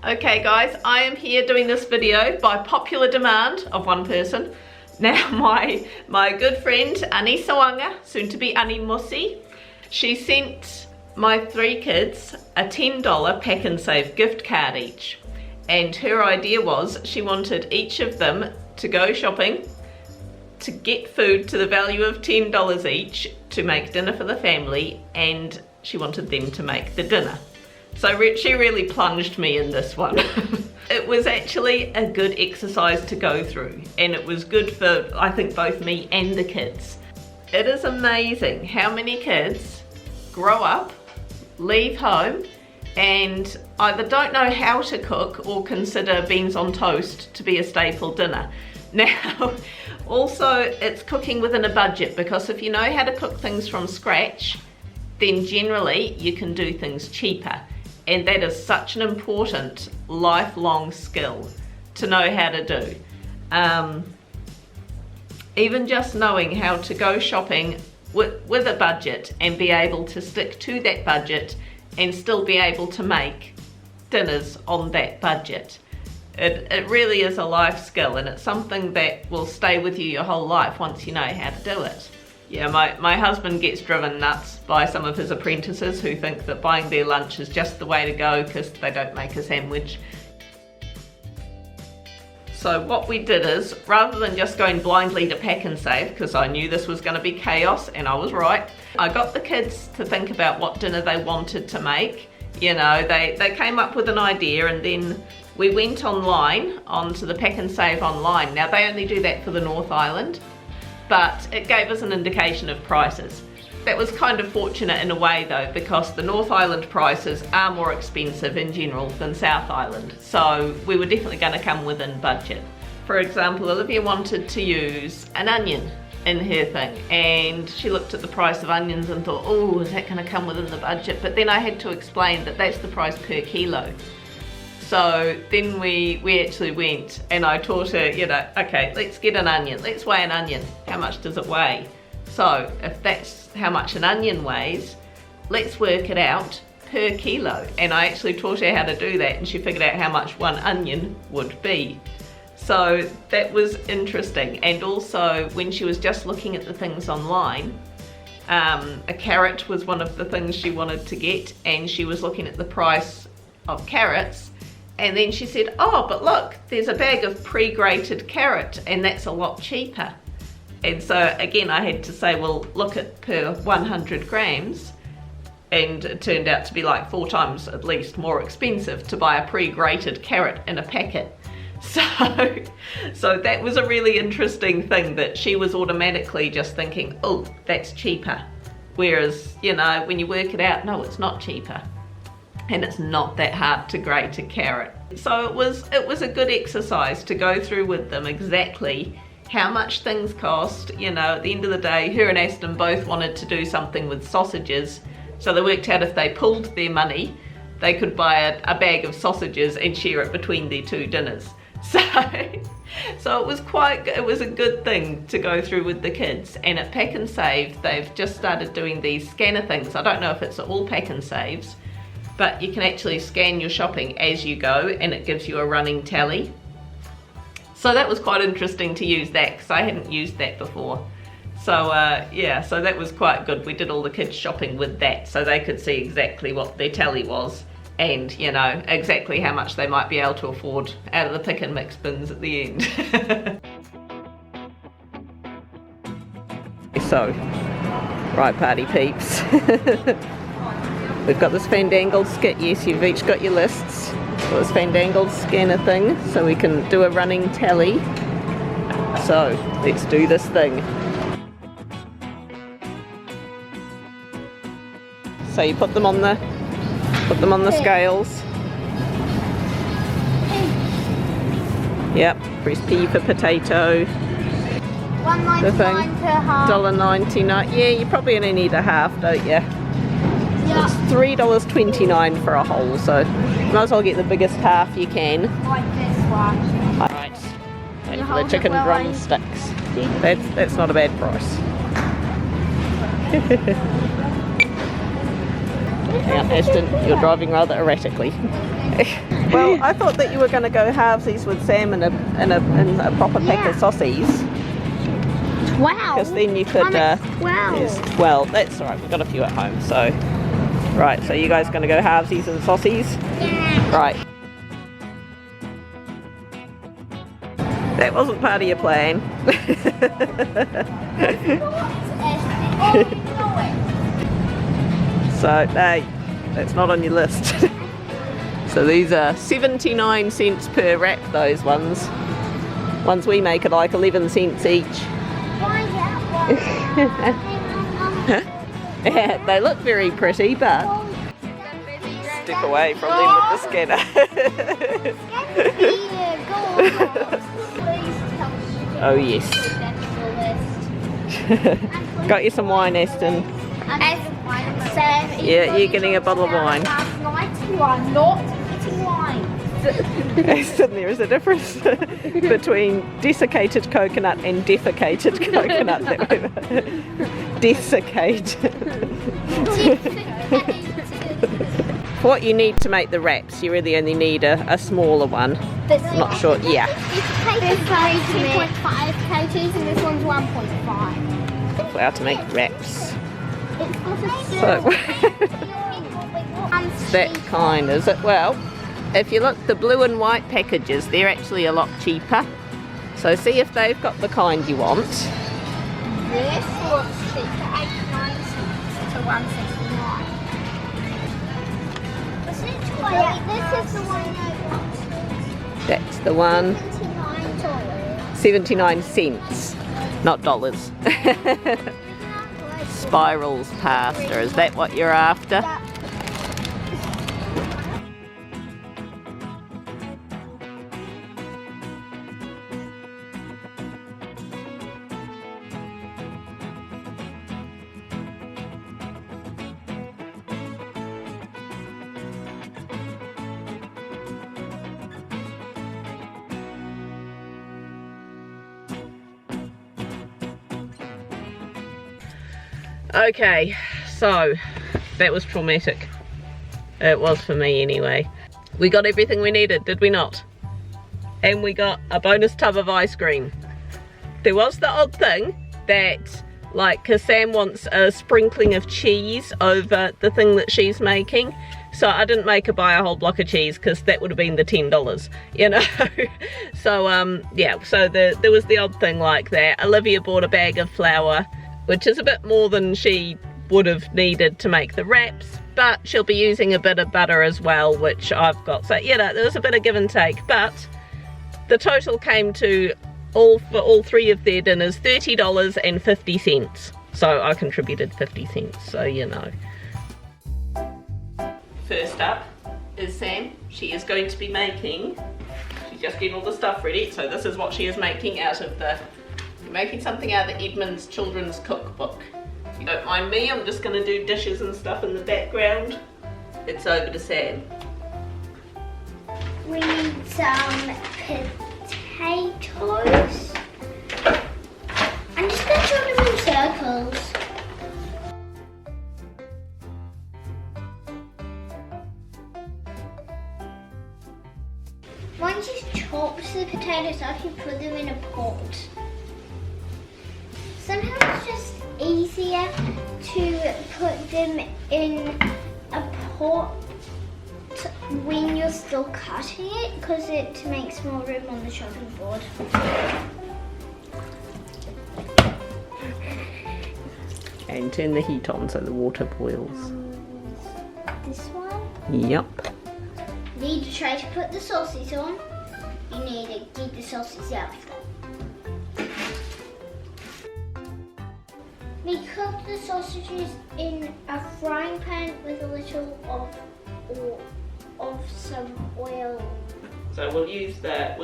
Okay guys, I am here doing this video by popular demand of one person. Now my good friend Ani Sawanga, soon to be Ani Musi, she sent my 3 kids a $10 Pack and Save gift card each. And her idea was she wanted each of them to go shopping to get food to the value of $10 each to make dinner for the family, and she wanted them to make the dinner. So she really plunged me in this one. It was actually a good exercise to go through, and it was good for, I think, both me and the kids. It is amazing how many kids grow up, leave home, and either don't know how to cook or consider beans on toast to be a staple dinner. Now, also it's cooking within a budget, because if you know how to cook things from scratch, then generally you can do things cheaper. And that is such an important lifelong skill to know how to do. Even just knowing how to go shopping with a budget and be able to stick to that budget and still be able to make dinners on that budget. It really is a life skill, and it's something that will stay with you your whole life once you know how to do it. Yeah, my husband gets driven nuts by some of his apprentices who think that buying their lunch is just the way to go because they don't make a sandwich. So what we did is, rather than just going blindly to Pack and Save, because I knew this was going to be chaos, and I was right, I got the kids to think about what dinner they wanted to make. You know, they came up with an idea, and then we went online, onto the Pack and Save online. Now they only do that for the North Island, but it gave us an indication of prices. That was kind of fortunate in a way though, because the North Island prices are more expensive in general than South Island, so we were definitely going to come within budget. For example, Olivia wanted to use an onion in her thing, and she looked at the price of onions and thought, oh, is that going to come within the budget? But then I had to explain that that's the price per kilo. So then we actually went, and I taught her, you know, okay, let's get an onion, let's weigh an onion. How much does it weigh? So if that's how much an onion weighs, let's work it out per kilo. And I actually taught her how to do that, and she figured out how much one onion would be. So that was interesting. And also when she was just looking at the things online, a carrot was one of the things she wanted to get, and she was looking at the price of carrots. And then she said, oh, but look, there's a bag of pre-grated carrot, and that's a lot cheaper. And so again, I had to say, well, look at per 100 grams. And it turned out to be like 4 times at least more expensive to buy a pre-grated carrot in a packet. So that was a really interesting thing, that she was automatically just thinking, oh, that's cheaper. Whereas, you know, when you work it out, no, it's not cheaper. And it's not that hard to grate a carrot. So it was a good exercise to go through with them exactly how much things cost. You know, at the end of the day, her and Aston both wanted to do something with sausages, so they worked out if they pooled their money, they could buy a bag of sausages and share it between their 2 dinners. So it was a good thing to go through with the kids. And at Pack and Save, they've just started doing these scanner things. I don't know if it's all Pack and Saves, but you can actually scan your shopping as you go, and it gives you a running tally. So that was quite interesting to use that, because I hadn't used that before. So yeah, so that was quite good. We did all the kids shopping with that, so they could see exactly what their tally was, and you know, exactly how much they might be able to afford out of the pick and mix bins at the end. So, right party peeps. We've got this fandangled skit. Yes, you've each got your lists. Got this fandangled scanner thing, so we can do a running tally. So let's do this thing. So you put them on the scales. Yep. Press P for potato. The thing. $1.99 per half. $1.99. Yeah, you probably only need a half, don't you? Yeah. It's $3.29 for a whole, so might as well get the biggest half you can. Like this one. Alright, and for the chicken drumsticks. That's not a bad price. Hang on, Aston, you're driving rather erratically. Well, I thought that you were going to go halvesies with Sam in a proper pack of sausages. Wow. Because then you could. Well, that's alright. We've got a few at home, so. Right, so you guys going to go halvesies and sausages? Yeah. Right. That wasn't part of your plan. So, hey, that's not on your list. So these are 79 cents per wrap, those ones. Ones we make are like 11 cents each. Yeah, they look very pretty, but stick away from them with the scanner. Oh yes. Got you some wine, Aston. Yeah, you're getting a bottle of wine. Aston, there is a difference between desiccated coconut and defecated coconut. Desiccated. What you need to make the wraps, you really only need a smaller one. I'm not sure, yeah. This is 2.5 kgs and this one's 1.5. Flour to make wraps. It's got a So, that kind, is it? Well, if you look, the blue and white packages, they're actually a lot cheaper. So see if they've got the kind you want. This looks cheaper, 89 cents to 169. This is the one I want. That's the one. $79. 79 cents, not dollars. Spirals pasta, is that what you're after? Okay, so that was traumatic. It was for me anyway. We got everything we needed, did we not? And we got a bonus tub of ice cream. There was the odd thing that, like, cause Sam wants a sprinkling of cheese over the thing that she's making. So I didn't make her buy a whole block of cheese because that would have been the $10, you know. So yeah, so there was the odd thing like that. Olivia bought a bag of flour, which is a bit more than she would have needed to make the wraps, but she'll be using a bit of butter as well, which I've got. So, you know, there was a bit of give and take, but the total came to, for all three of their dinners, $30.50. So I contributed 50 cents, so you know. First up is Sam. She is going to be making, she's just getting all the stuff ready, so this is what she is making out of the, making something out of the Edmund's Children's Cookbook. If you don't mind me, I'm just going to do dishes and stuff in the background. It's over to Sam. We need some potatoes. I'm just going to draw them in circles. Once you've chopped the potatoes up, you put them in a pot. Sometimes it's just easier to put them in a pot when you're still cutting it because it makes more room on the chopping board. And turn the heat on so the water boils. This one? Yep. Need a tray to put the sauces on. You need to get the sauces out. We cook the sausages in a frying pan with a little of some oil. So we'll use the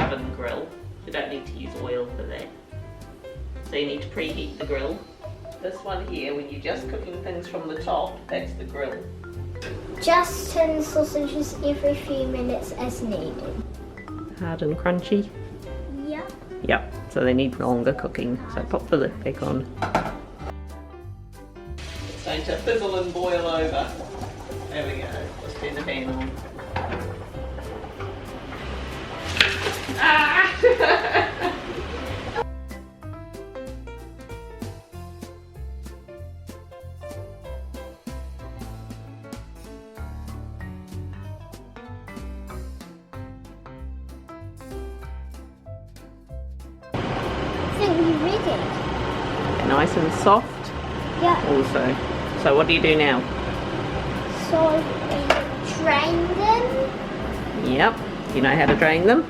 oven grill. You don't need to use oil for that. So you need to preheat the grill. This one here, when you're just cooking things from the top, that's the grill. Just turn the sausages every few minutes as needed. Hard and crunchy? Yep. Yep, so they need longer cooking. So pop the lid back on. It's going to fizzle and boil over. There we go. Let's turn the pan on. nice and soft Yeah. also. So what do you do now? So drain them. Yep. You know how to drain them?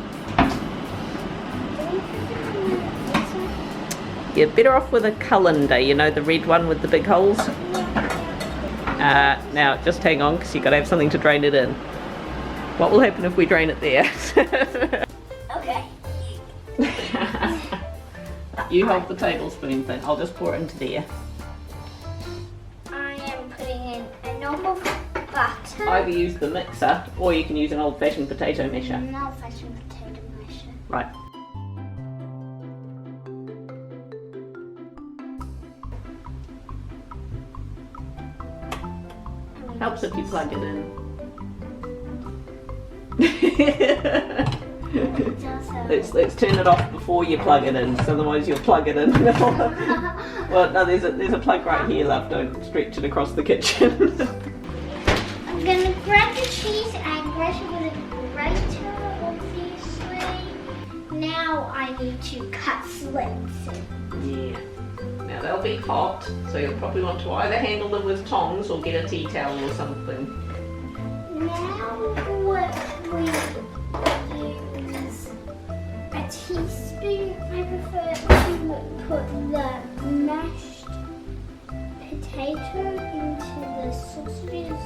You're better off with a colander, you know, the red one with the big holes. Now just hang on, because you've got to have something to drain it in. What will happen if we drain it there? Okay. You hold the tablespoon thing. I'll just pour it into there. I am putting in a normal butter. Either use the mixer or you can use an old-fashioned potato masher. An old-fashioned potato masher. Right. Helps if you plug it in. Let's turn it off before you plug it in, so otherwise you'll plug it in. Well, no, there's a plug right here, love. Don't stretch it across the kitchen. I'm gonna grab the cheese and grate it with a grater, obviously. Now I need to cut slits. Yeah. Now they'll be hot, so you'll probably want to either handle them with tongs or get a tea towel or something. Now we use a teaspoon. I prefer to put the mashed potato into the sausages.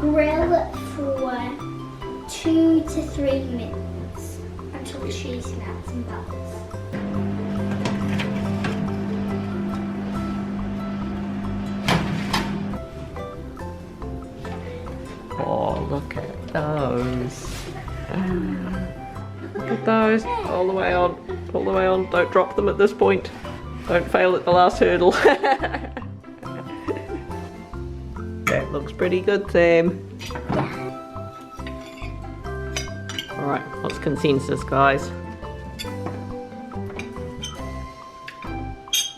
Grill it for 2 to 3 minutes until the cheese melts and bubbles. Oh, look at those. Look at those. All the way on. All the way on. Don't drop them at this point. Don't fail at the last hurdle. That looks pretty good, Sam. Alright, what's consensus, guys?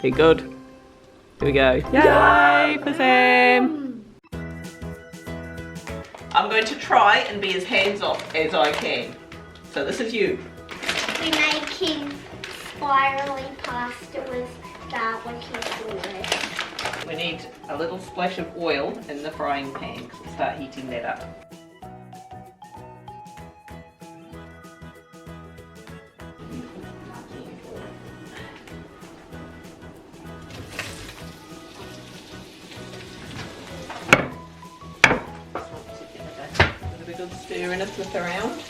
Be good. Here we go. Yay for Sam! I'm going to try and be as hands-off as I can. So this is you. We're making spirally pasta with garlic sauce. We need a little splash of oil in the frying pan. We'll start heating that up. Give it a good stir and a flip around.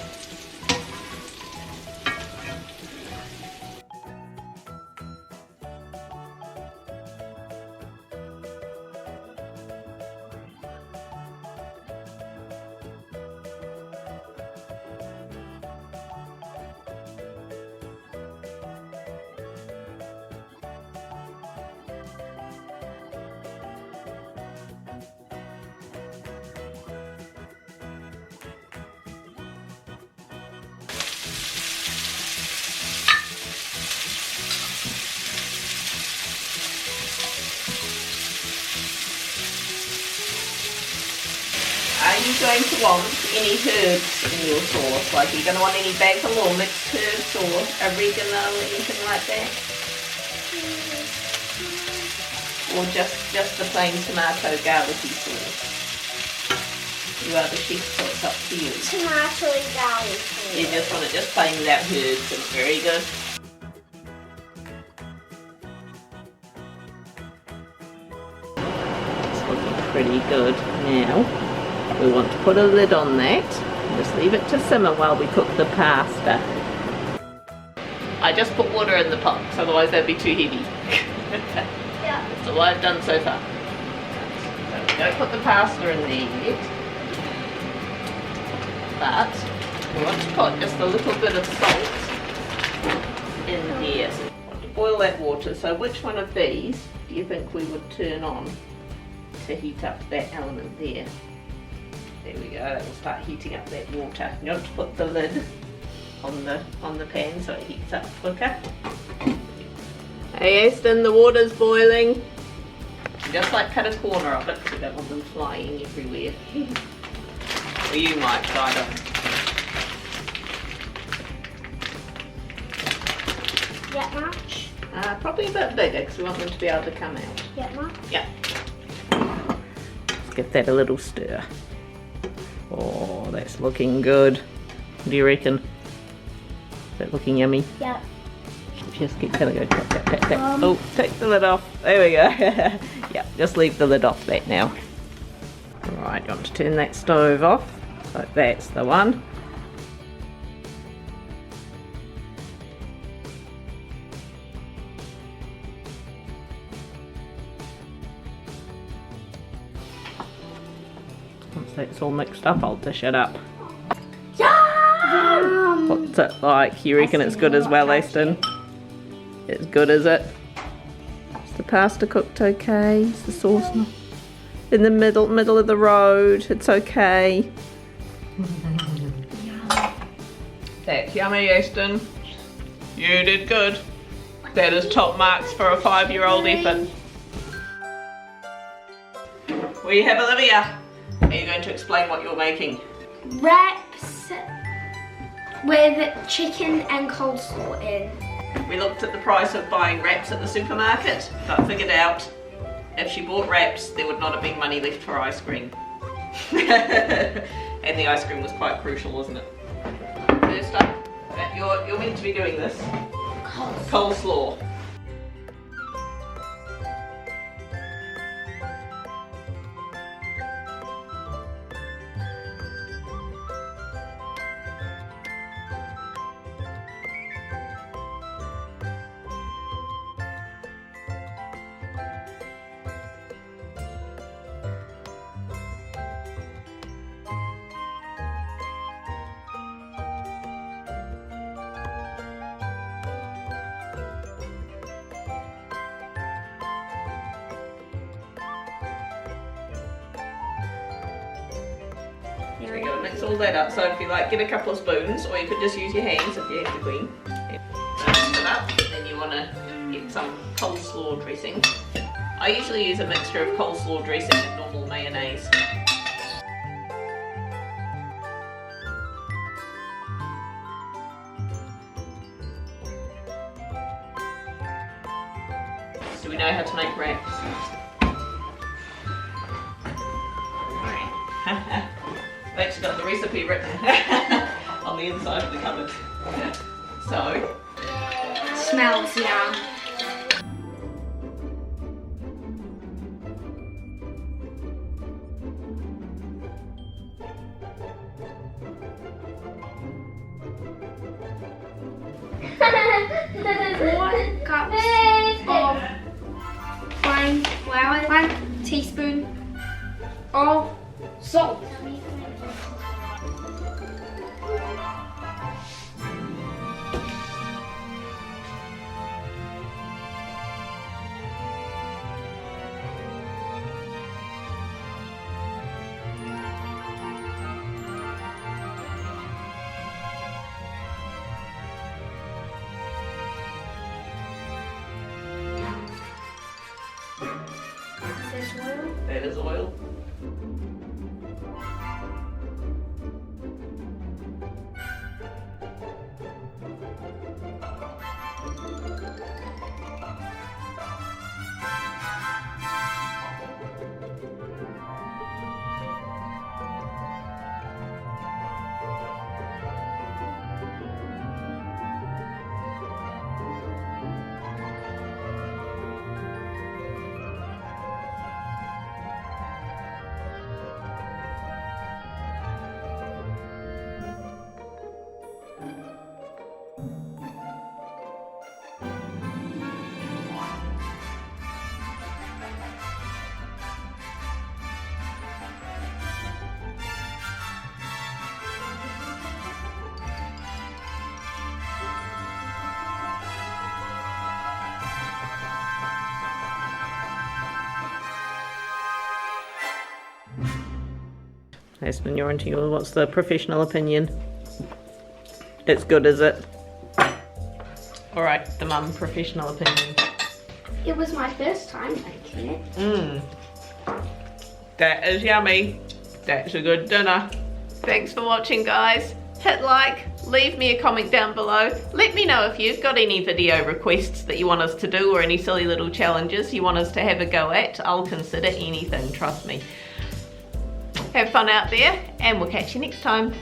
Are you going to want any herbs in your sauce? Like, are you going to want any basil or mixed herbs or oregano or anything like that? Or just the plain tomato garlicky sauce? You are the chef, so it's up to you. Tomato and garlic. You just want it just plain without herbs. It's very good. It's looking pretty good now. We want to put a lid on that and just leave it to simmer while we cook the pasta. I just put water in the pot, so otherwise that'd be too heavy. Yeah. That's all I've done so far. So we don't put the pasta in there yet, but we want to put just a little bit of salt in there. So boil that water. So which one of these do you think we would turn on to heat up that element there? There we go, that will start heating up that water. You want to put the lid on the pan so it heats up quicker. Hey Aston, the water's boiling. Just like cut a corner of it because we don't want them flying everywhere. Or you might try them. Yet much? Probably a bit bigger because we want them to be able to come out. Yet much? Yeah. Let's give that a little stir. Oh, that's looking good. What do you reckon? Is that looking yummy? Yeah. Just keep gonna go tap, tap, tap, tap. Oh, take the lid off. There we go. Yeah, just leave the lid off that now. Alright, you want to turn that stove off. So that's the one. Once that's all mixed up, I'll dish it up. Yum! What's it like? You reckon it's good as well, Aston? It's good, is it? Is the pasta cooked okay? Is the sauce not in the middle of the road? It's okay. That's yummy, Aston. You did good. That is top marks for a 5-year-old effort. We have Olivia. Are you going to explain what you're making? Wraps with chicken and coleslaw in. We looked at the price of buying wraps at the supermarket, but figured out if she bought wraps, there would not have been money left for ice cream. And the ice cream was quite crucial, wasn't it? First up, you're meant to be doing this. Coleslaw. So you're going to mix all that up. So if you like, get a couple of spoons, or you could just use your hands if you have the green. Mix it up. Then you want to get some coleslaw dressing. I usually use a mixture of coleslaw dressing and normal mayonnaise. Do we know how to make wraps? I've actually got the recipe written on the inside of the cupboard. So, Smells yum. Four cups of fine flour, 1 teaspoon of salt. that is oil. Aston, you're into yours. What's the professional opinion? It's good, is it? Alright, the mum professional opinion. It was my first time making it. Mmm. That is yummy. That's a good dinner. Thanks for watching, guys. Hit like, leave me a comment down below. Let me know if you've got any video requests that you want us to do or any silly little challenges you want us to have a go at. I'll consider anything, trust me. Have fun out there, and we'll catch you next time.